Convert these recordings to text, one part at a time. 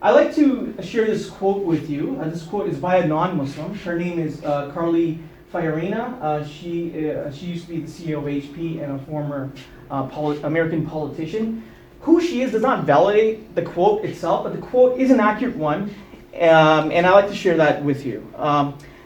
I like to share this quote with you. This quote is by a non-Muslim. Her name is Carly Fiorina. She used to be the CEO of HP and a former American politician. Who she is does not validate the quote itself, but the quote is an accurate one, and I like to share that with you.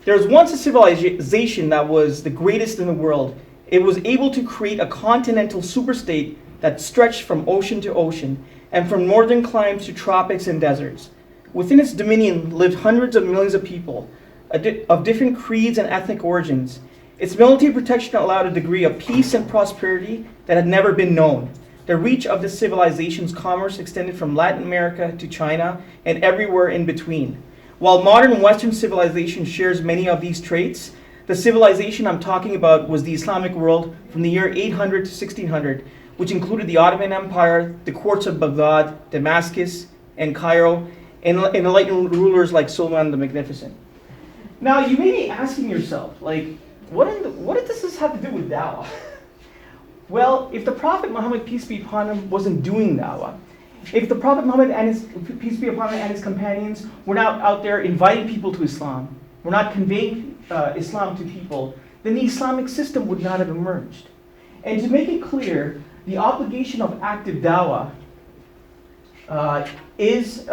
There was once a civilization that was the greatest in the world. It was able to create a continental superstate that stretched from ocean to ocean, and from northern climes to tropics and deserts. Within its dominion lived hundreds of millions of people, of different creeds and ethnic origins. Its military protection allowed a degree of peace and prosperity that had never been known. The reach of this civilization's commerce extended from Latin America to China and everywhere in between. While modern Western civilization shares many of these traits, the civilization I'm talking about was the Islamic world from the year 800 to 1600, which included the Ottoman Empire, the courts of Baghdad, Damascus, and Cairo, and enlightened rulers like Suleiman the Magnificent. Now, you may be asking yourself, like, what does this have to do with dawah? Well, if the Prophet Muhammad, peace be upon him, wasn't doing dawah, if the Prophet Muhammad and his, peace be upon him, and his companions were not out there inviting people to Islam, were not conveying Islam to people, then the Islamic system would not have emerged. And to make it clear, the obligation of active dawah is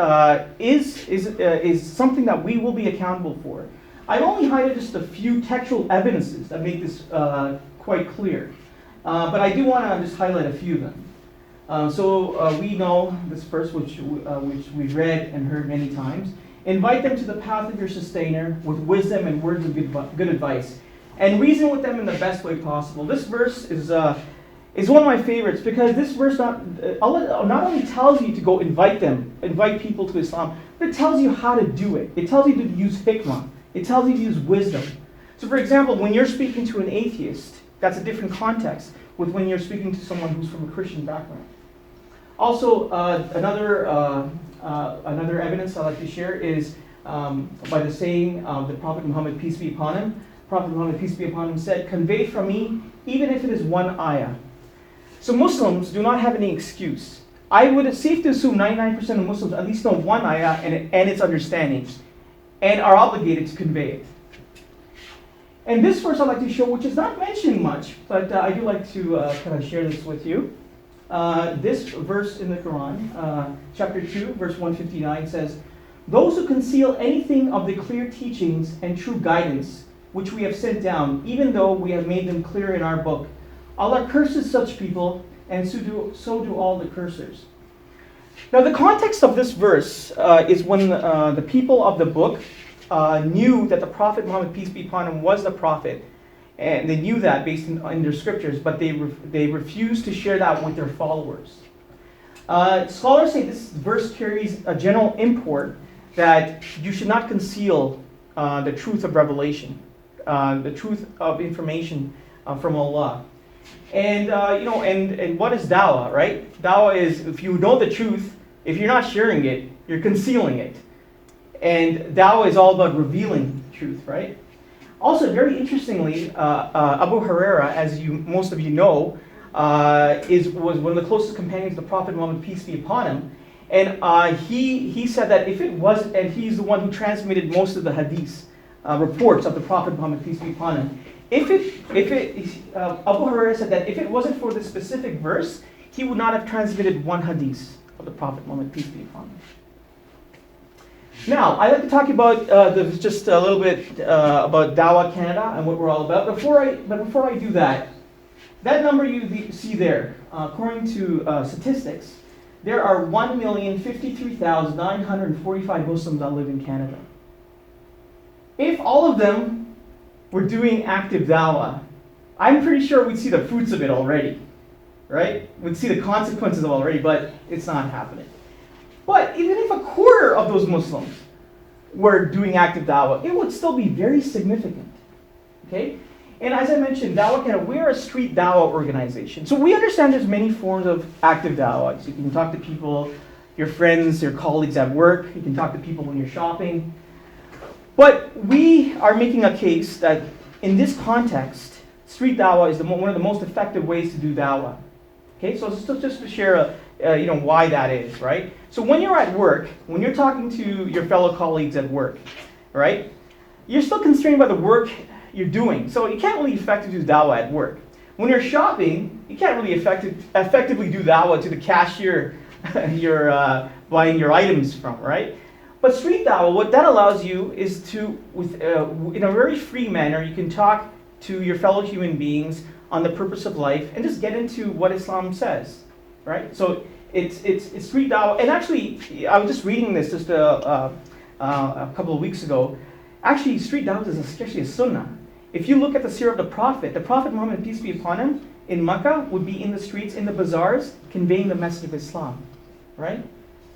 something that we will be accountable for. I've only highlighted just a few textual evidences that make this quite clear, but I do want to just highlight a few of them. So we know this verse, which we've read and heard many times. Invite them to the path of your sustainer with wisdom and words of good advice, and reason with them in the best way possible. This verse is one of my favorites because this verse not only tells you to go invite people to Islam, but it tells you how to do it. It tells you to use hikmah. It tells you to use wisdom. So for example, when you're speaking to an atheist, that's a different context with when you're speaking to someone who's from a Christian background. Also, another evidence I'd like to share is by the saying of the Prophet Muhammad, peace be upon him. Prophet Muhammad, peace be upon him, said, "Convey from me, even if it is one ayah." So Muslims do not have any excuse. I would safe to assume 99% of Muslims at least know one ayah and its understandings, and are obligated to convey it. And this verse I'd like to show, which is not mentioned much, but I do like to kind of share this with you. This verse in the Quran, chapter 2, verse 159 says, "Those who conceal anything of the clear teachings and true guidance, which we have sent down, even though we have made them clear in our book, Allah curses such people, and so do all the cursers." Now the context of this verse is when the people of the book knew that the Prophet Muhammad, peace be upon him, was the prophet, and they knew that based in their scriptures, but they refused to share that with their followers. Scholars say this verse carries a general import that you should not conceal the truth of revelation, the truth of information from Allah. And and what is dawah, right? Dawah is, if you know the truth, if you're not sharing it, you're concealing it. And dawah is all about revealing truth, right? Also, very interestingly, Abu Huraira, as most of you know, was one of the closest companions of the Prophet Muhammad, peace be upon him. And he said that if it was, and he's the one who transmitted most of the hadiths, reports of the Prophet Muhammad, peace be upon him. Abu Huraira said that if it wasn't for this specific verse, he would not have transmitted one hadith of the Prophet Muhammad, peace be upon him. Now, I'd like to talk about just a little bit about Dawah Canada and what we're all about. Before I do that, that number you see there, according to statistics, there are 1,053,945 Muslims that live in Canada. If all of them were doing active dawah, I'm pretty sure we'd see the fruits of it already, right? We'd see the consequences of it already, but it's not happening. But even if a quarter of those Muslims were doing active dawah, it would still be very significant, okay? And as I mentioned, Dawah Canada, we're a street dawah organization. So we understand there's many forms of active dawah. So you can talk to people, your friends, your colleagues at work. You can talk to people when you're shopping. But we are making a case that in this context, street dawah is one of the most effective ways to do dawah. Okay, so just to share why that is, right? So when you're at work, when you're talking to your fellow colleagues at work, right, you're still constrained by the work you're doing. So you can't really effectively do dawah at work. When you're shopping, you can't really effectively do dawah to the cashier you're buying your items from, right? But street dawah, what that allows you is to, in a very free manner, you can talk to your fellow human beings on the purpose of life and just get into what Islam says, right? So it's street dawah. And actually, I was just reading this just a couple of weeks ago. Actually, street dawah is actually a sunnah. If you look at the seerah of the Prophet Muhammad, peace be upon him, in Mecca would be in the streets, in the bazaars, conveying the message of Islam, right?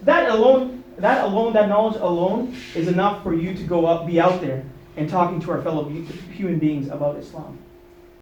That knowledge alone is enough for you to be out there and talking to our fellow human beings about Islam.